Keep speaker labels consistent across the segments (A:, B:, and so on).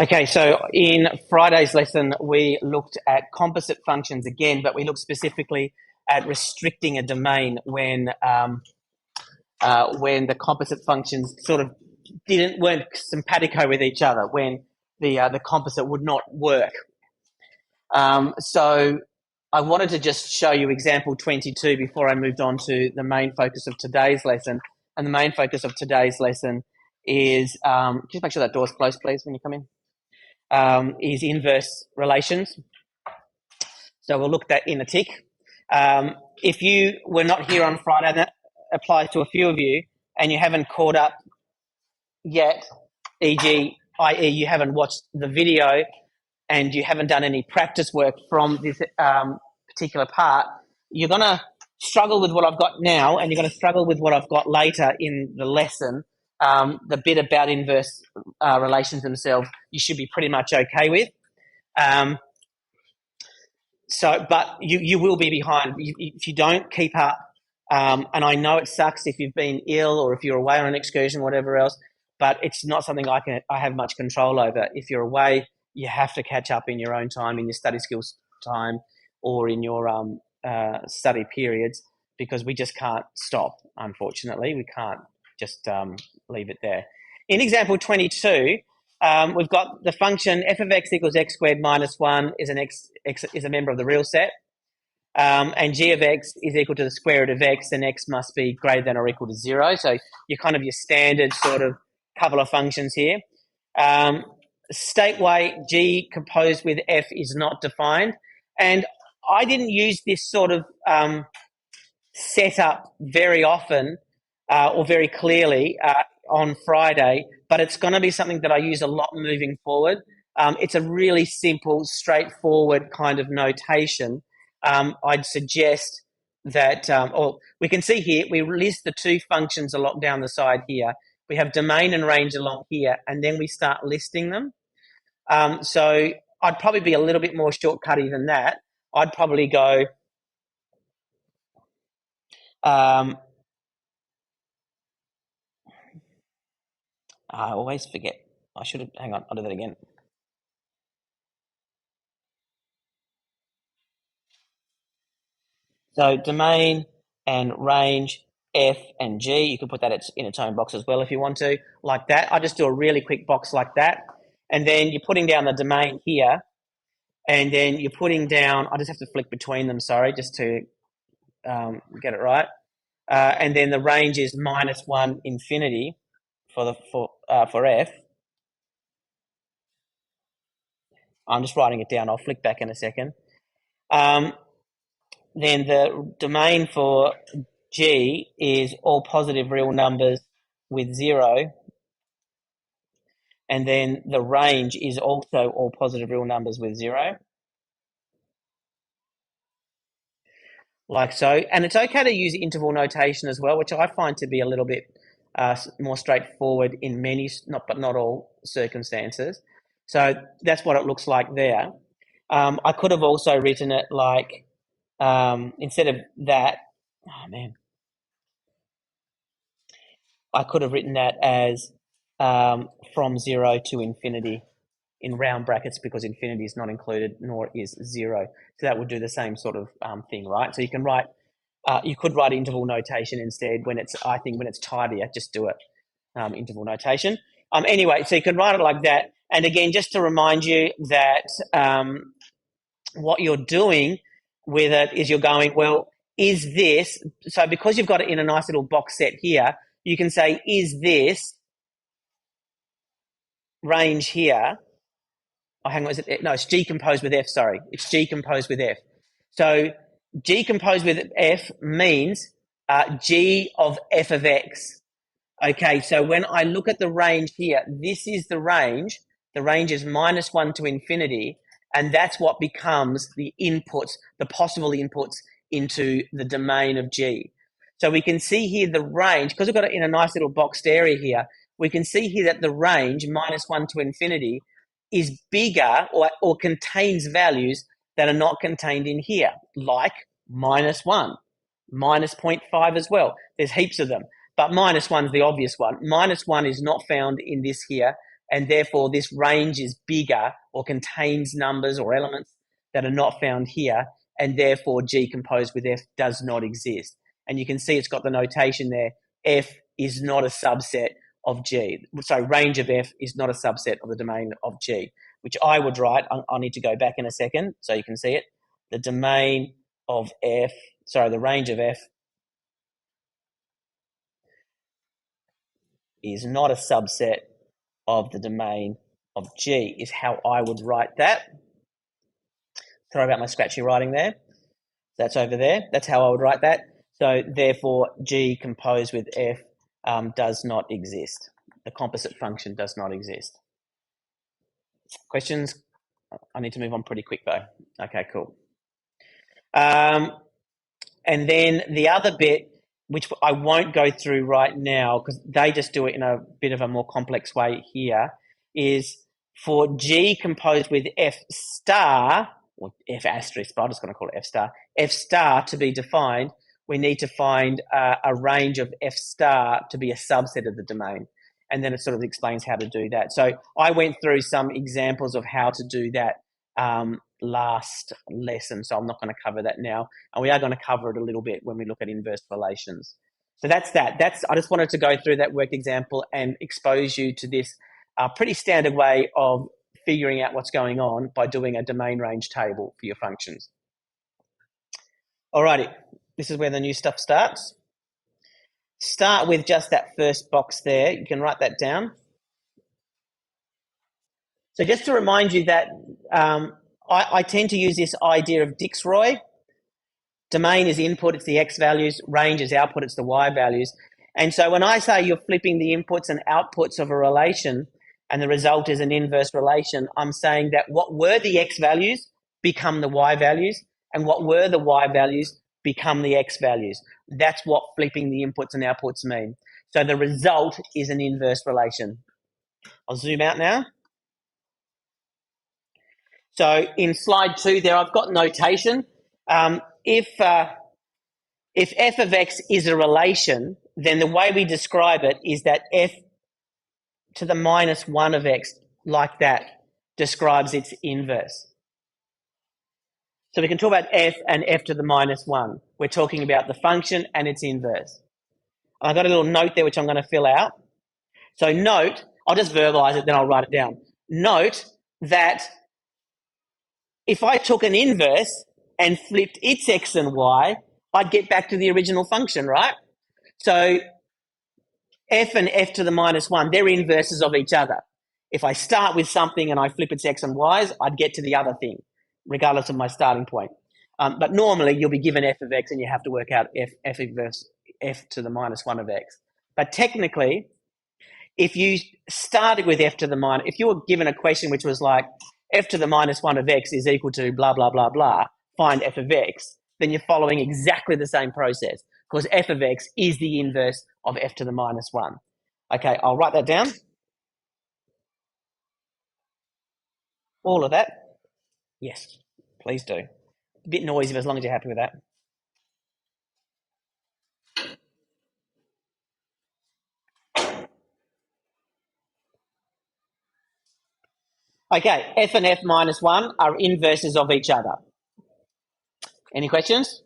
A: Okay, so in Friday's lesson, we looked at composite functions again, but we looked specifically at restricting a domain when the composite functions sort of weren't simpatico with each other, when the composite would not work. So I wanted to just show you example 22 before I moved on to the main focus of today's lesson. And the main focus of today's lesson is, just make sure that door's closed, please, when you come in. Is inverse relations. So we'll look at that in a tick. If you were not here on Friday, that applies to a few of you, and you haven't caught up yet, i.e. you haven't watched the video and you haven't done any practice work from this particular part, you're going to struggle with what I've got now, and you're going to struggle with what I've got later in the lesson. The bit about inverse relations themselves, you should be pretty much okay with. But you will be behind if you don't keep up. And I know it sucks if you've been ill or if you're away on an excursion, whatever else. But it's not something I have much control over. If you're away, you have to catch up in your own time, in your study skills time, or in your study periods, because we just can't stop. Unfortunately, we can't just leave it there. In example 22, we've got the function f of x equals x squared minus 1 is is a member of the real set, and g of x is equal to the square root of x, and x must be greater than or equal to 0. So you're kind of your standard sort of couple of functions here. State why g composed with f is not defined, and I didn't use this sort of setup very often or very clearly on Friday, but it's going to be something that I use a lot moving forward. It's a really simple, straightforward kind of notation. I'd suggest that, or we can see here, we list the two functions along down the side here. We have domain and range along here, and then we start listing them. So I'd probably be a little bit more shortcutty than that. I'd probably go I always forget. I should have, hang on, I'll do that again. So domain and range, F and G, you can put that in its own box as well if you want to, like that. I just do a really quick box like that. And then you're putting down the domain here, and then you're putting down, I just have to flick between them, sorry, just to get it right. And then the range is -1 infinity for F. I'm just writing it down. I'll flick back in a second. Then the domain for G is all positive real numbers with 0. And then the range is also all positive real numbers with 0. Like so. And it's okay to use interval notation as well, which I find to be a little bit more straightforward in many, but not all circumstances. So that's what it looks like there. I could have also written it like, instead of that, oh man, I could have written that as from 0 to infinity in round brackets, because infinity is not included, nor is 0. So that would do the same sort of thing, right? So you can write, you could write interval notation instead when it's, I think when it's tidier, just do it, interval notation. Anyway, so you can write it like that. And again, just to remind you that what you're doing with it is you're going, well, is this, so because you've got it in a nice little box set here, you can say, is this range here, oh, hang on, is it, no, it's G composed with F, sorry. It's G composed with F. So G composed with F means G of F of X. Okay, so when I look at the range here, this is the range. The range is -1 to infinity, and that's what becomes the inputs, the possible inputs into the domain of G. So we can see here the range, because we've got it in a nice little boxed area here, we can see here that the range, -1 to infinity, is bigger or contains values that are not contained in here, like -1, -0.5 as well. There's heaps of them, but -1 is the obvious one. -1 is not found in this here, and therefore this range is bigger or contains numbers or elements that are not found here, and therefore G composed with F does not exist. And you can see it's got the notation there, F is not a subset of G. So range of F is not a subset of the domain of G, which I would write, I'll need to go back in a second so you can see it. The domain of F, sorry, the range of F is not a subset of the domain of G, is how I would write that. Sorry about my scratchy writing there. That's over there. That's how I would write that. So therefore, G composed with F does not exist. The composite function does not exist. Questions? I need to move on pretty quick though. Okay, cool. And then the other bit, which I won't go through right now because they just do it in a bit of a more complex way here, is for G composed with F star, or F asterisk, but I'm just going to call it F star to be defined, we need to find a range of F star to be a subset of the domain. And then it sort of explains how to do that. So I went through some examples of how to do that last lesson, so I'm not going to cover that now. And we are going to cover it a little bit when we look at inverse relations. So that's that. I just wanted to go through that worked example and expose you to this pretty standard way of figuring out what's going on by doing a domain range table for your functions. Alrighty, this is where the new stuff starts. Start with just that first box there. You can write that down. So just to remind you that I tend to use this idea of Dix-Roy. Domain is input, it's the X values. Range is output, it's the Y values. And so when I say you're flipping the inputs and outputs of a relation and the result is an inverse relation, I'm saying that what were the X values become the Y values, and what were the Y values become the X values. That's what flipping the inputs and outputs mean. So the result is an inverse relation. I'll zoom out now. So in slide 2 there, I've got notation. If f of x is a relation, then the way we describe it is that f to the minus 1 of x, like that, describes its inverse. So we can talk about f and f to the minus 1. We're talking about the function and its inverse. I've got a little note there which I'm going to fill out. So note, I'll just verbalize it, then I'll write it down. Note that if I took an inverse and flipped its x and y, I'd get back to the original function, right? So f and f to the minus 1, they're inverses of each other. If I start with something and I flip its x and y's, I'd get to the other thing, regardless of my starting point. But normally you'll be given f of x and you have to work out f inverse f to the minus 1 of x. But technically, if you started with f to the minus, if you were given a question which was like f to the minus 1 of x is equal to blah, blah, blah, blah, find f of x, then you're following exactly the same process because f of x is the inverse of f to the minus 1. Okay, I'll write that down. All of that? Yes, please do. A bit noisy, but as long as you're happy with that. Okay, f and f minus 1 are inverses of each other. Any questions?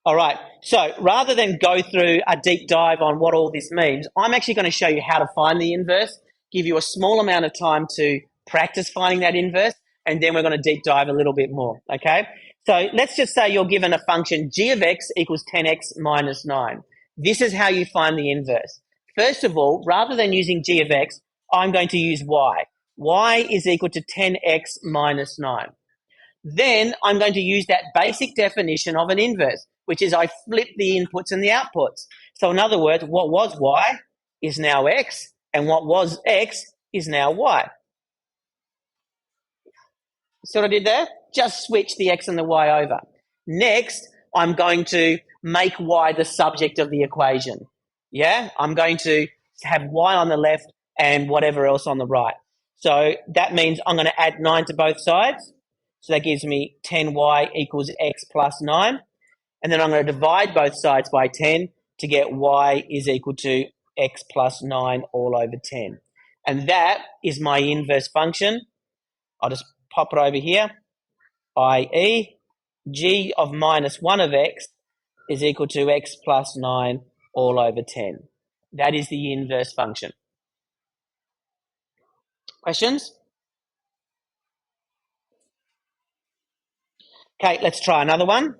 A: All right, so rather than go through a deep dive on what all this means, I'm actually going to show you how to find the inverse, give you a small amount of time to practice finding that inverse, and then we're going to deep dive a little bit more, okay? So let's just say you're given a function g of x equals 10x minus 9. This is how you find the inverse. First of all, rather than using g of x, I'm going to use y. Y is equal to 10x minus 9. Then I'm going to use that basic definition of an inverse, which is I flip the inputs and the outputs. So in other words, what was y is now x, and what was x is now y. See what I did there? Just switch the x and the y over. Next, I'm going to make y the subject of the equation. Yeah? I'm going to have y on the left and whatever else on the right. So that means I'm going to add 9 to both sides. So that gives me 10y equals x plus 9. And then I'm going to divide both sides by 10 to get y is equal to x plus 9 all over 10. And that is my inverse function. I'll just pop it over here, i.e. g of minus 1 of x is equal to x plus 9 all over 10. That is the inverse function. Questions? Okay, let's try another one.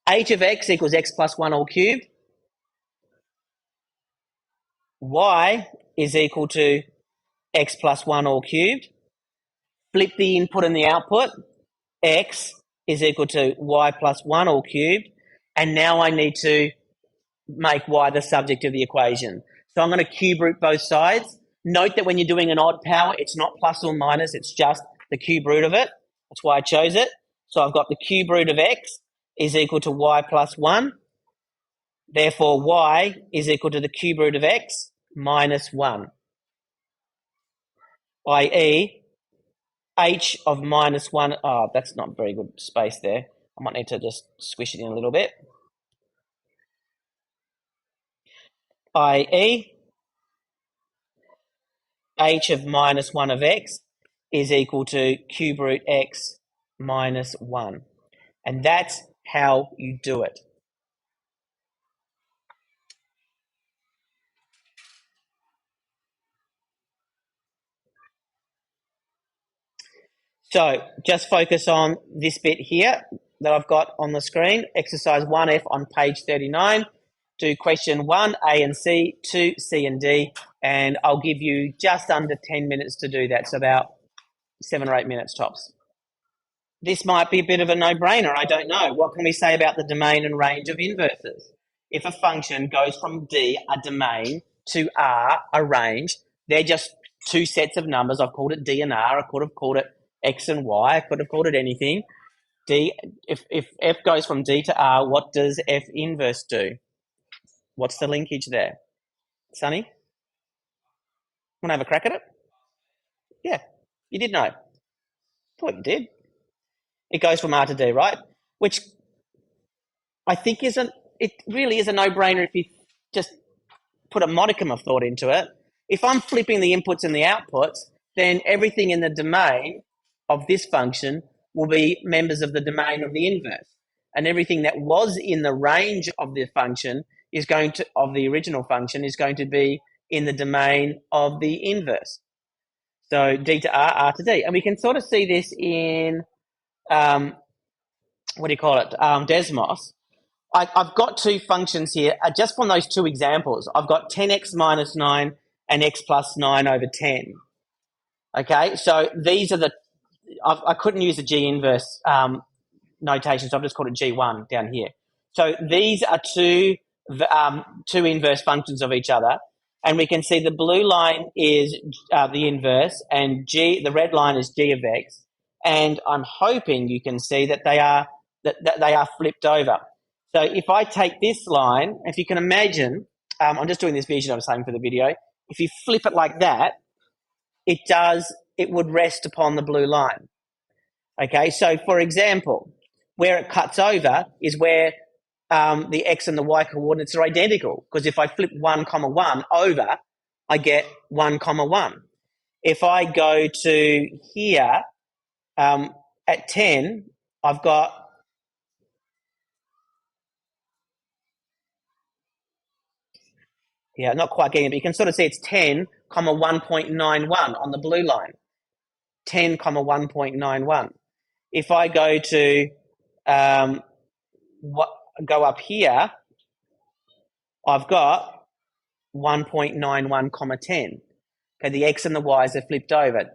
A: H of x equals x plus 1 all cubed. Y is equal to x plus 1 all cubed. Flip the input and the output. X is equal to y plus 1 all cubed. And now I need to make y the subject of the equation. So I'm going to cube root both sides. Note that when you're doing an odd power, it's not plus or minus, it's just the cube root of it. That's why I chose it. So I've got the cube root of x is equal to y plus 1. Therefore, y is equal to the cube root of x minus 1, i.e. h of minus 1. Oh, that's not very good space there. I might need to just squish it in a little bit. i.e. h of minus 1 of x is equal to cube root x minus 1. And that's how you do it. So just focus on this bit here that I've got on the screen. Exercise 1F on page 39. Do question 1, A and C, 2, C and D, and I'll give you just under 10 minutes to do that, so about 7 or 8 minutes tops. This might be a bit of a no-brainer, I don't know. What can we say about the domain and range of inverses? If a function goes from D, a domain, to R, a range, they're just two sets of numbers. I've called it D and R. I could have called it X and Y. I could have called it anything. If F goes from D to R, what does F inverse do? What's the linkage there? Sonny? Want to have a crack at it? Yeah, you did know. Thought you did. It goes from R to D, right? Which I think it really is a no-brainer if you just put a modicum of thought into it. If I'm flipping the inputs and the outputs, then everything in the domain of this function will be members of the domain of the inverse. And everything that was in the range of the function of the original function is going to be in the domain of the inverse. So D to R, R to D. And we can sort of see this in, Desmos. I've got two functions here. Just from those two examples, I've got 10x minus 9 and x plus 9 over 10. Okay, so these are I couldn't use the G inverse notation, so I've just called it G1 down here. So these are two inverse functions of each other, and we can see the blue line is the inverse, and the red line is G of x, and I'm hoping you can see that they are flipped over. So if I take this line, if you can imagine, I'm just doing this vision I was saying for the video. If you flip it like that, it would rest upon the blue line. Okay, so for example, where it cuts over is where the x and the y coordinates are identical, because if I flip 1, 1 over, I get 1, 1. If I go to here at 10, I've got not quite getting it, but you can sort of see it's 10, 1.91 on the blue line. 10, 1.91. If I go to go up here, I've got 1.91, 10. Okay, the x and the y's are flipped over.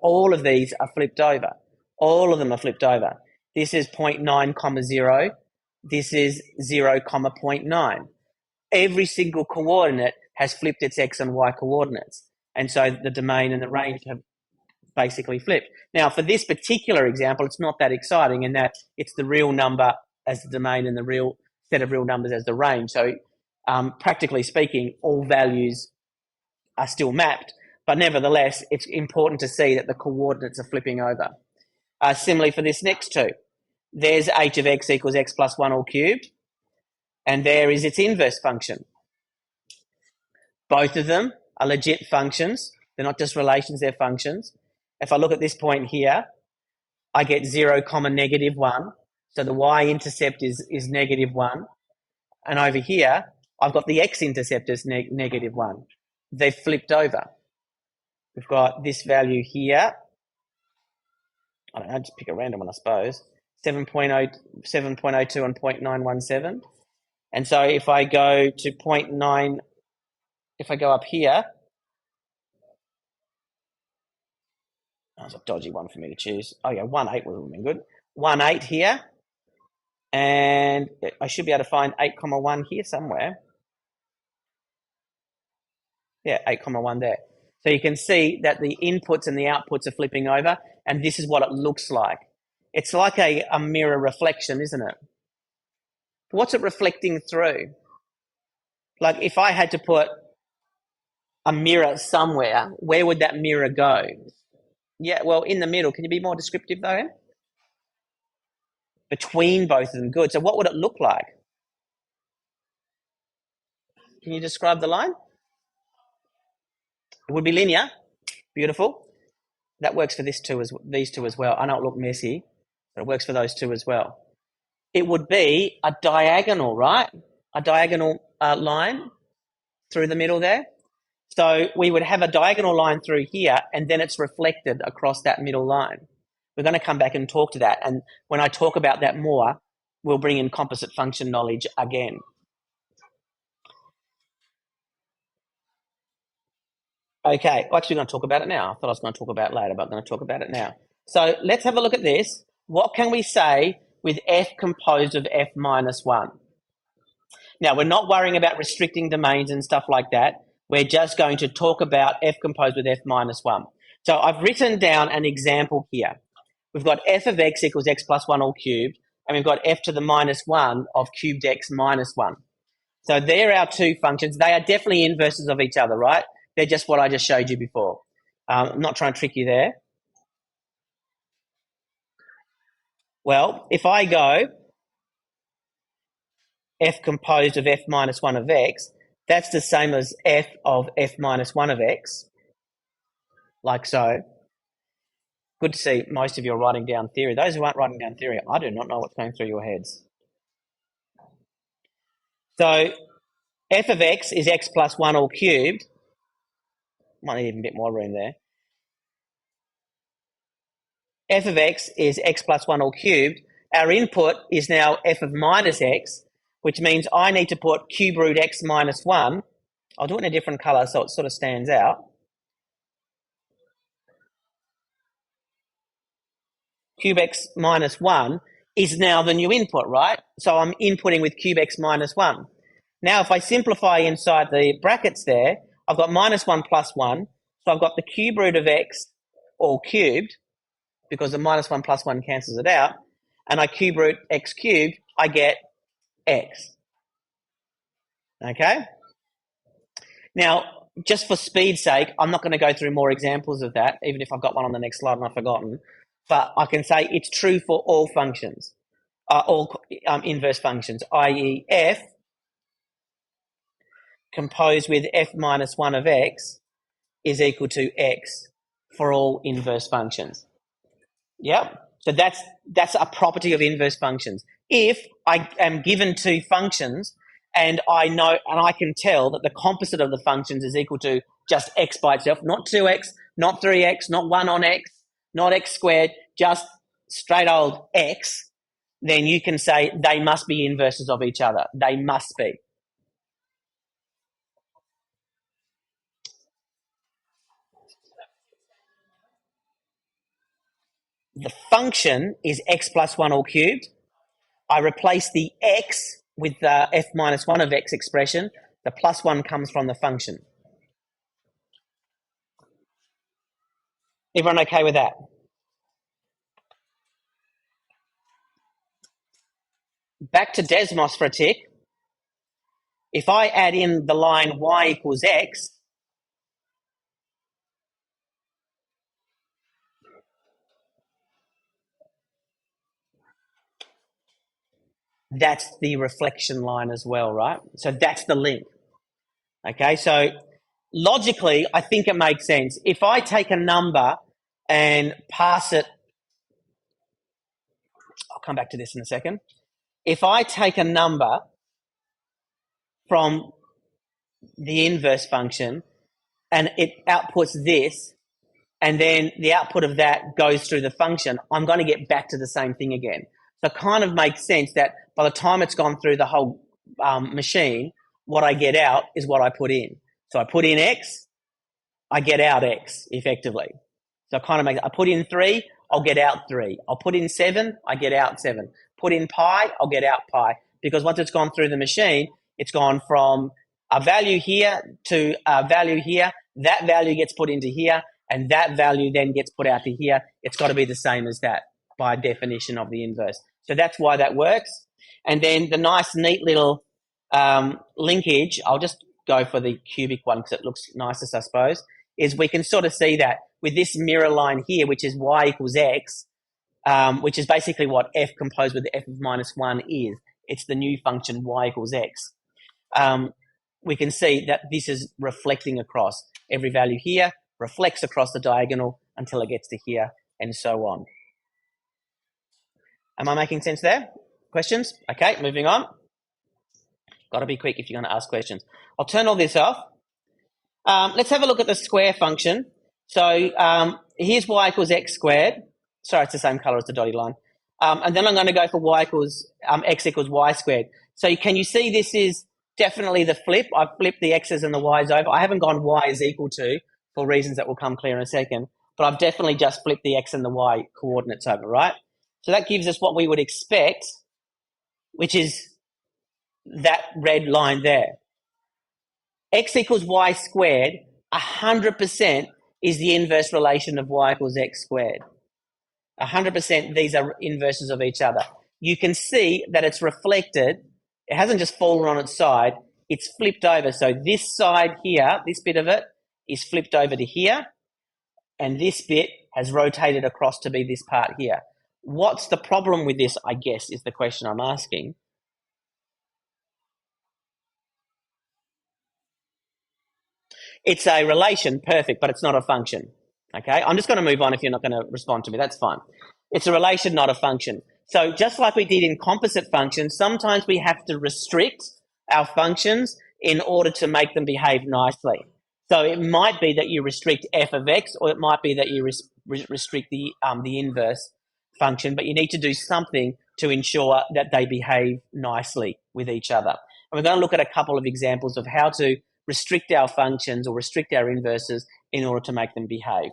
A: All of these are flipped over. All of them are flipped over. This is 0.9, 0. This is 0, 0.9. Every single coordinate has flipped its x and y coordinates. And so the domain and the range have basically flipped. Now, for this particular example, it's not that exciting in that it's the real number as the domain and the real set of real numbers as the range. So practically speaking, all values are still mapped, but nevertheless, it's important to see that the coordinates are flipping over. Similarly for this next two, there's h of x equals x plus 1 all cubed, and there is its inverse function. Both of them are legit functions. They're not just relations, they're functions. If I look at this point here, I get 0, -1. So the y-intercept is -1. And over here, I've got the x-intercept as -1. They've flipped over. We've got this value here. I don't know, just pick a random one, I suppose. 7.02 and 0.917. And so if I go to 0.9, if I go up here, that's a dodgy one for me to choose. Oh yeah, 1.8 would have been good. 1.8 here. And I should be able to find 8,1 here somewhere. Yeah, 8,1 there. So you can see that the inputs and the outputs are flipping over, and this is what it looks like. It's like a mirror reflection, isn't it? What's it reflecting through? Like if I had to put a mirror somewhere, where would that mirror go? Yeah, well, in the middle. Can you be more descriptive though? Between both of them. Good. So what would it look like? Can you describe the line? It would be linear. Beautiful. That works for these two as well. I know it looked messy, but it works for those two as well. It would be a diagonal, right? A diagonal line through the middle there. So we would have a diagonal line through here, and then it's reflected across that middle line. We're going to come back and talk to that. And when I talk about that more, we'll bring in composite function knowledge again. Okay, well, actually, we're going to talk about it now. I thought I was going to talk about it later, but I'm going to talk about it now. So let's have a look at this. What can we say with f composed of f minus 1? Now, we're not worrying about restricting domains and stuff like that. We're just going to talk about f composed with f minus 1. So I've written down an example here. We've got f of x equals x plus 1 all cubed, and we've got f to the minus 1 of cubed x minus 1. So they're our two functions. They are definitely inverses of each other, right? They're just what I just showed you before. I'm not trying to trick you there. Well, if I go f composed of f minus 1 of x, that's the same as f of f minus 1 of x, like so. Good to see most of you are writing down theory. Those who aren't writing down theory, I do not know what's going through your heads. So f of x is x plus 1 all cubed. Might need even a bit more room there. F of x is x plus 1 all cubed. Our input is now f of minus x, which means I need to put cube root x minus 1. I'll do it in a different colour so it sort of stands out. Cube x minus 1 is now the new input, right? So I'm inputting with cube x minus 1. Now, if I simplify inside the brackets there, I've got minus 1 plus 1. So I've got the cube root of x all cubed, because the minus 1 plus 1 cancels it out. And I cube root x cubed, I get x. Okay? Now, just for speed's sake, I'm not going to go through more examples of that, even if I've got one on the next slide and I've forgotten. But I can say it's true for all functions, all inverse functions, i.e. f composed with f minus 1 of x is equal to x for all inverse functions. Yep. So that's a property of inverse functions. If I am given two functions and I know and I can tell that the composite of the functions is equal to just x by itself, not 2x, not 3x, not 1 on x, not x squared, just straight old x, then you can say they must be inverses of each other. They must be. The function is x plus 1 all cubed. I replace the x with the f minus 1 of x expression. The plus 1 comes from the function. Everyone okay with that? Back to Desmos for a tick. If I add in the line y equals x, that's the reflection line as well, right? So that's the link. Okay, so logically, I think it makes sense. If I take a number and pass it, I'll come back to this in a second. If I take a number from the inverse function and it outputs this, and then the output of that goes through the function, I'm going to get back to the same thing again. So it kind of makes sense that by the time it's gone through the whole machine, what I get out is what I put in. So I put in X, I get out X effectively. So I put in 3, I'll get out 3. I'll put in 7, I get out 7. Put in pi, I'll get out pi. Because once it's gone through the machine, it's gone from a value here to a value here. That value gets put into here, and that value then gets put out to here. It's got to be the same as that by definition of the inverse. So that's why that works. And then the nice, neat little linkage, I'll just go for the cubic one because it looks nicest, I suppose, is we can sort of see that with this mirror line here, which is y equals x, which is basically what f composed with f of minus 1 is. It's the new function y equals x. We can see that this is reflecting across. Every value here reflects across the diagonal until it gets to here, and so on. Am I making sense there? Questions? Okay, moving on. Got to be quick if you're going to ask questions. I'll turn all this off. Let's have a look at the square function. So here's y equals x squared. Sorry, it's the same color as the dotted line. And then I'm going to go for y equals x equals y squared. So can you see this is definitely the flip? I've flipped the x's and the y's over. I haven't gone y is equal to for reasons that will come clear in a second. But I've definitely just flipped the x and the y coordinates over, right? So that gives us what we would expect, which is that red line there. X equals y squared, 100% is the inverse relation of y equals x squared. 100% these are inverses of each other. You can see that it's reflected. It hasn't just fallen on its side. It's flipped over. So this side here, this bit of it, is flipped over to here. And this bit has rotated across to be this part here. What's the problem with this, I guess, is the question I'm asking. It's a relation, perfect, but it's not a function. Okay, I'm just going to move on if you're not going to respond to me. That's fine. It's a relation, not a function. So just like we did in composite functions, sometimes we have to restrict our functions in order to make them behave nicely. So it might be that you restrict f of x, or it might be that you restrict the inverse function, but you need to do something to ensure that they behave nicely with each other. And we're going to look at a couple of examples of how to restrict our functions or restrict our inverses in order to make them behave.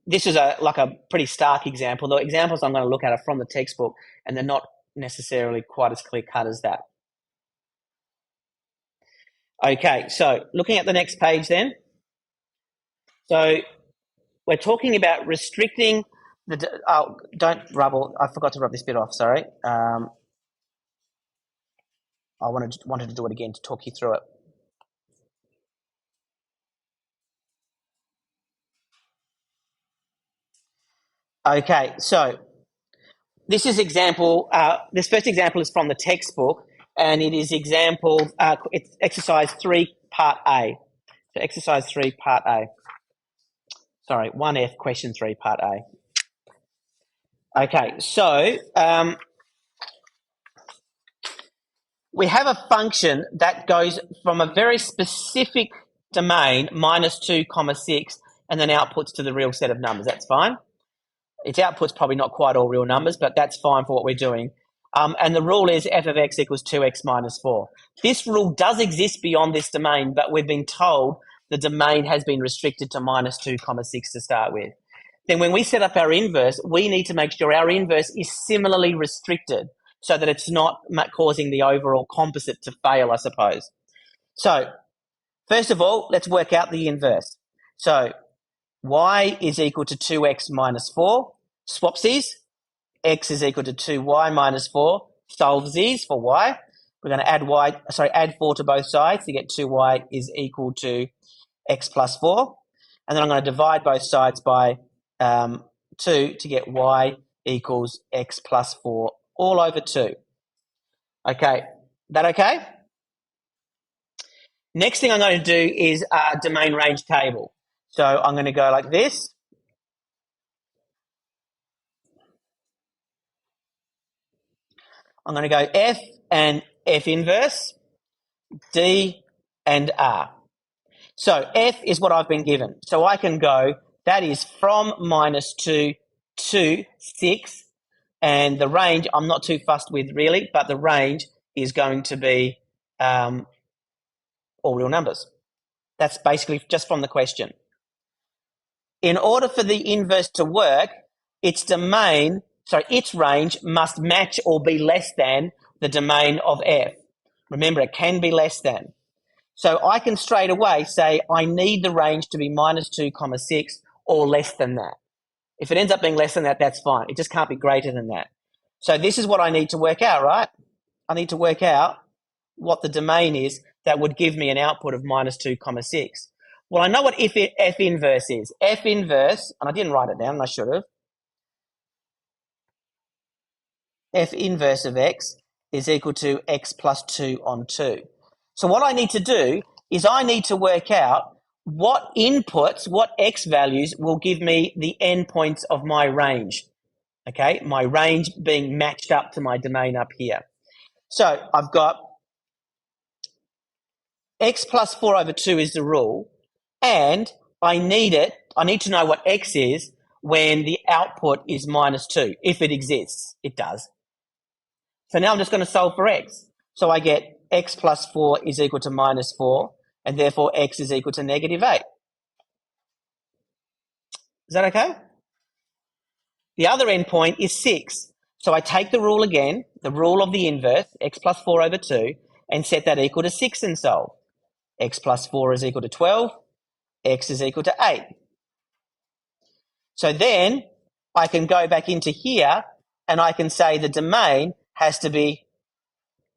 A: This is like a pretty stark example. The examples I'm going to look at are from the textbook, and they're not necessarily quite as clear-cut as that. Okay, so looking at the next page then. So we're talking about restricting the... Oh, don't rubble. I forgot to rub this bit off, sorry. I wanted to do it again to talk you through it. Okay, so this is example. This first example is from the textbook, and it is example. It's exercise 3, part A. So exercise 3, part A. Sorry, 1F, question 3, part A. Okay, so we have a function that goes from a very specific domain, -2, 6, and then outputs to the real set of numbers. That's fine. Its output's probably not quite all real numbers, but that's fine for what we're doing. And the rule is f of x equals 2x minus 4. This rule does exist beyond this domain, but we've been told the domain has been restricted to -2, 6 to start with. Then when we set up our inverse, we need to make sure our inverse is similarly restricted so that it's not causing the overall composite to fail, I suppose. So first of all, let's work out the inverse. So y is equal to 2x minus 4. Swapsies. X is equal to 2y minus 4. Solvesies for y. We're going to add 4 to both sides to get 2y is equal to x plus 4. And then I'm going to divide both sides by 2 to get y equals x plus 4 all over 2. Okay, that okay? Next thing I'm going to do is a domain range table. So I'm going to go like this. I'm going to go F and F inverse, D and R. So F is what I've been given. So I can go, that is from -2 to 6. And the range, I'm not too fussed with really, but the range is going to be all real numbers. That's basically just from the question. In order for the inverse to work, its range must match or be less than the domain of F. Remember, it can be less than. So I can straight away say I need the range to be -2, 6 or less than that. If it ends up being less than that, that's fine. It just can't be greater than that. So this is what I need to work out, right? I need to work out what the domain is that would give me an output of -2, 6. Well, I know what F inverse is. F inverse, and I didn't write it down, and I should have. F inverse of X is equal to X plus 2 on 2. So what I need to do is I need to work out what inputs, what X values will give me the endpoints of my range. Okay, my range being matched up to my domain up here. So I've got X plus 4/2 is the rule, and I need to know what X is when the output is -2, if it exists. It does. So now I'm just going to solve for X. So I get X plus 4 is equal to -4, and therefore X is equal to -8. Is that okay? The other endpoint is 6. So I take the rule again, the rule of the inverse, X plus 4/2, and set that equal to 6 and solve. X plus 4 is equal to 12. X is equal to 8. So then I can go back into here and I can say the domain has to be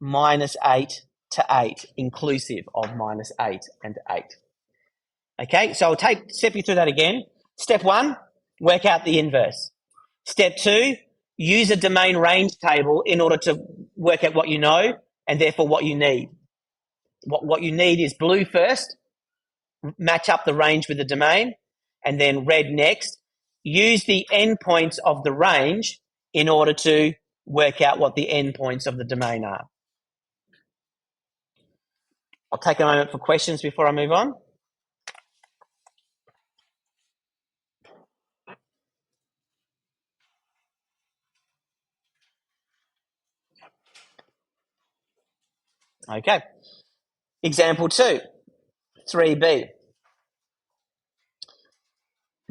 A: -8 to 8, inclusive of -8 and 8. Okay, so I'll step you through that again. Step 1, work out the inverse. Step 2, use a domain range table in order to work out what you know and therefore what you need. What you need is blue first, match up the range with the domain, and then red next. Use the endpoints of the range in order to work out what the endpoints of the domain are. I'll take a moment for questions before I move on. Okay. Example 2, 3b.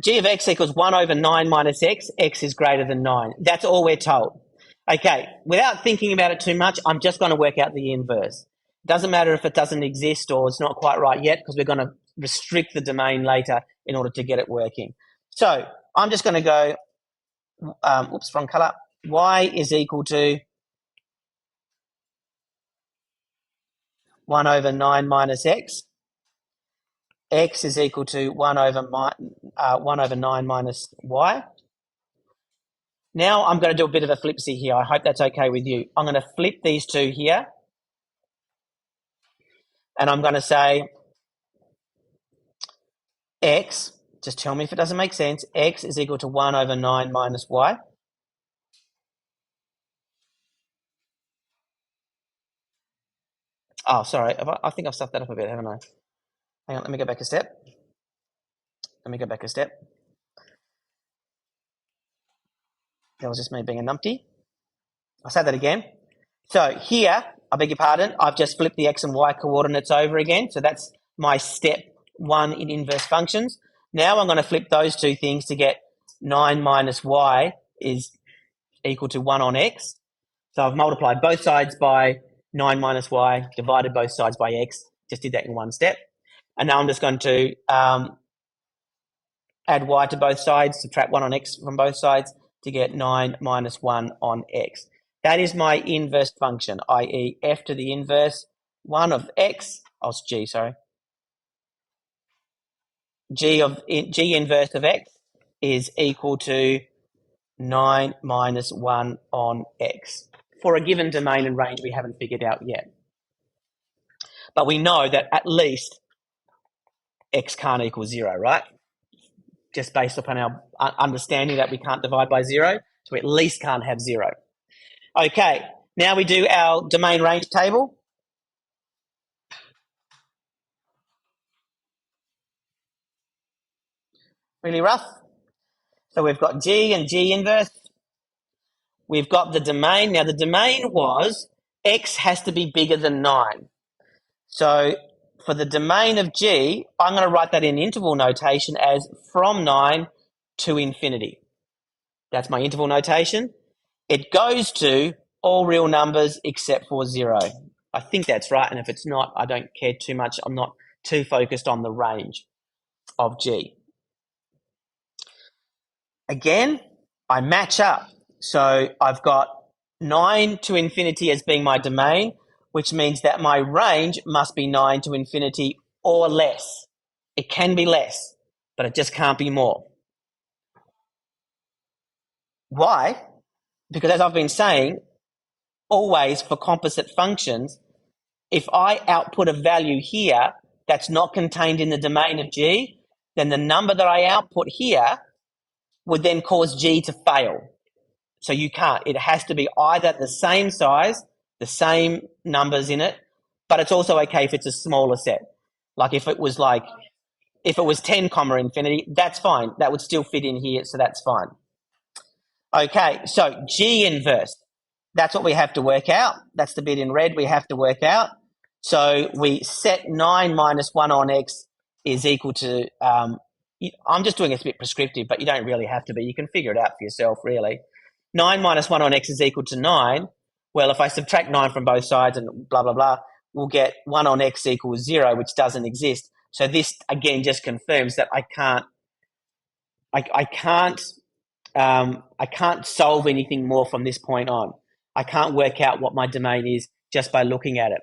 A: G of x equals 1/9 minus x. X is greater than 9. That's all we're told. Okay, without thinking about it too much, I'm just going to work out the inverse. Doesn't matter if it doesn't exist or it's not quite right yet, because we're going to restrict the domain later in order to get it working. So I'm just going to go, wrong color. Y is equal to 1/9 minus x. X is equal to 1/9 minus y. Now I'm going to do a bit of a flipsy here. I hope that's okay with you. I'm going to flip these two here. And I'm going to say x, just tell me if it doesn't make sense, x is equal to 1/9 minus y. Oh, sorry. I think I've stuffed that up a bit, haven't I? Hang on, let me go back a step. That was just me being a numpty. I'll say that again. So here, I beg your pardon, I've just flipped the x and y coordinates over again. So that's my step 1 in inverse functions. Now I'm going to flip those two things to get 9 minus y is equal to 1 on x. So I've multiplied both sides by 9 minus y, divided both sides by x. Just did that in one step. And now I'm just going to add y to both sides, subtract 1 on x from both sides to get 9 minus 1 on x. That is my inverse function, i.e. f to the inverse 1 of x, g inverse of x is equal to 9 minus 1 on x for a given domain and range we haven't figured out yet. But we know that at least x can't equal 0, right? Just based upon our understanding that we can't divide by 0, so we at least can't have 0. Okay, now we do our domain range table. Really rough. So we've got G and G inverse. We've got the domain. Now the domain was x has to be bigger than 9. So for the domain of G, I'm going to write that in interval notation as from 9 to infinity. That's my interval notation. It goes to all real numbers except for 0. I think that's right, and if it's not, I don't care too much. I'm not too focused on the range of G. Again, I match up. So I've got 9 to infinity as being my domain, which means that my range must be 9 to infinity or less. It can be less, but it just can't be more. Why? Because as I've been saying, always for composite functions, if I output a value here that's not contained in the domain of G, then the number that I output here would then cause G to fail. So you can't. It has to be either the same size, the same numbers in it, but it's also okay if it's a smaller set. Like if it was 10 comma infinity, that's fine. That would still fit in here, so that's fine. Okay, so G inverse. That's what we have to work out. That's the bit in red we have to work out. So we set 9 minus 1 on x is equal to, I'm just doing it a bit prescriptive, but you don't really have to be. You can figure it out for yourself, really. 9 minus 1 on x is equal to 9. Well, if I subtract 9 from both sides and blah, blah, blah, we'll get 1 on x equals 0, which doesn't exist. So this, again, just confirms that I can't solve anything more from this point on. I can't work out what my domain is just by looking at it.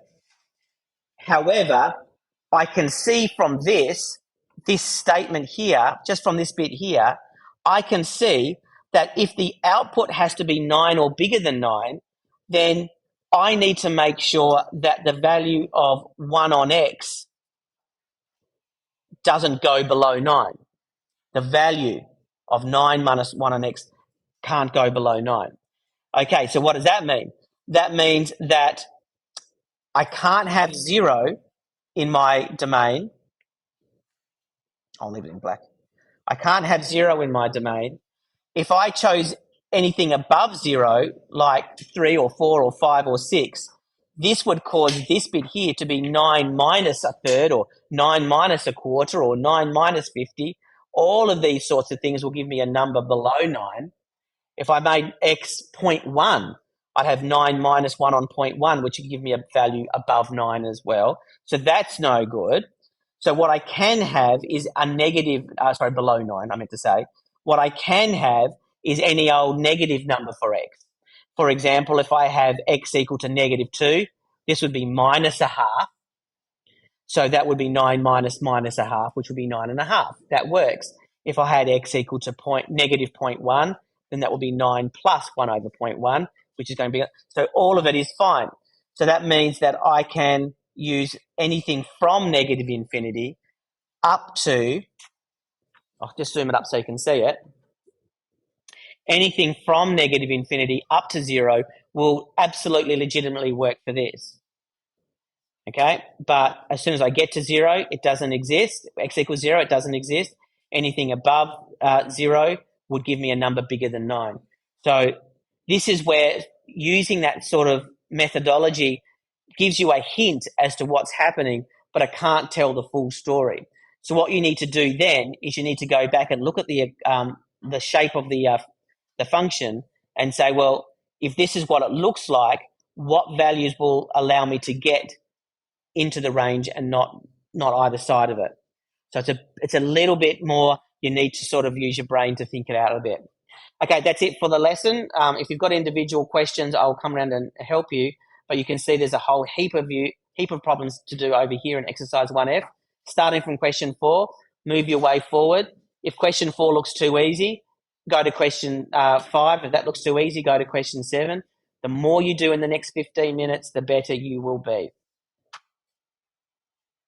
A: However, I can see from this statement here, just from this bit here, I can see that if the output has to be 9 or bigger than 9, then I need to make sure that the value of 1 on x doesn't go below 9. The value of 9 minus 1 on x can't go below 9. Okay, so what does that mean? That means that I can't have 0 in my domain. I'll leave it in black. I can't have 0 in my domain. If I chose anything above 0, like 3 or 4 or 5 or 6, this would cause this bit here to be 9 minus a third or 9 minus a quarter or 9 minus 50. All of these sorts of things will give me a number below 9. If I made x 0.1, I'd have 9 minus 1 on 0.1, which would give me a value above 9 as well. So that's no good. So what I can have is a negative, below 9, I meant to say. What I can have is any old negative number for x. For example, if I have x equal to negative 2, this would be minus a half. So that would be 9 minus minus a half, which would be 9.5. That works. If I had x equal to negative 0.1, then that would be 9 plus 1 over 0.1, which is going to be, so all of it is fine. So that means that I can use anything from negative infinity up to, I'll just zoom it up so you can see it. Anything from negative infinity up to 0 will absolutely legitimately work for this. Okay, but as soon as I get to 0, it doesn't exist. X equals 0, it doesn't exist. Anything above 0 would give me a number bigger than 9. So this is where using that sort of methodology gives you a hint as to what's happening, but I can't tell the full story. So what you need to do then is you need to go back and look at the shape of the function and say, well, if this is what it looks like, what values will allow me to get into the range and not either side of it. So it's a little bit more, you need to sort of use your brain to think it out a bit. Okay, that's it for the lesson. If you've got individual questions, I'll come around and help you. But you can see there's a whole heap of problems to do over here in exercise 1F. Starting from question 4, move your way forward. If question 4 looks too easy, go to question 5. If that looks too easy, go to question 7. The more you do in the next 15 minutes, the better you will be.